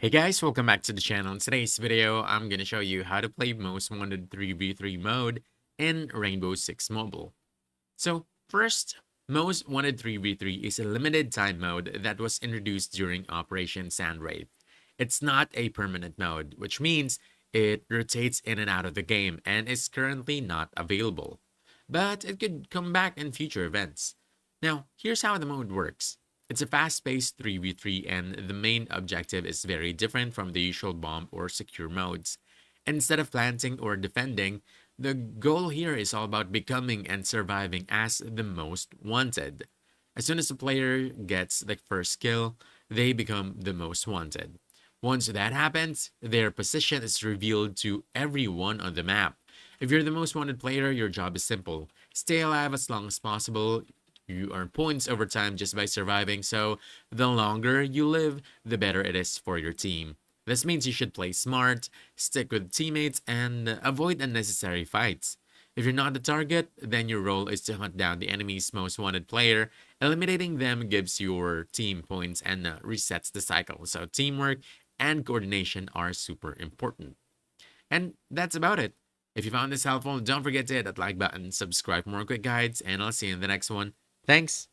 Hey guys, welcome back to the channel. In today's video, I'm going to show you how to play Most Wanted 3v3 mode in Rainbow Six Mobile. So first, Most Wanted 3v3 is a limited time mode that was introduced during Operation Sandwraith. It's not a permanent mode, which means it rotates in and out of the game and is currently not available. But it could come back in future events. Now, here's how the mode works. It's a fast-paced 3v3 and the main objective is very different from the usual bomb or secure modes. Instead of planting or defending, the goal here is all about becoming and surviving as the most wanted. As soon as the player gets the first kill, they become the most wanted. Once that happens, their position is revealed to everyone on the map. If you're the most wanted player, your job is simple. Stay alive as long as possible. You earn points over time just by surviving, so the longer you live, the better it is for your team. This means you should play smart, stick with teammates, and avoid unnecessary fights. If you're not the target, then your role is to hunt down the enemy's most wanted player. Eliminating them gives your team points and resets the cycle. So teamwork and coordination are super important. And that's about it. If you found this helpful, don't forget to hit that like button, subscribe for more quick guides, and I'll see you in the next one. Thanks.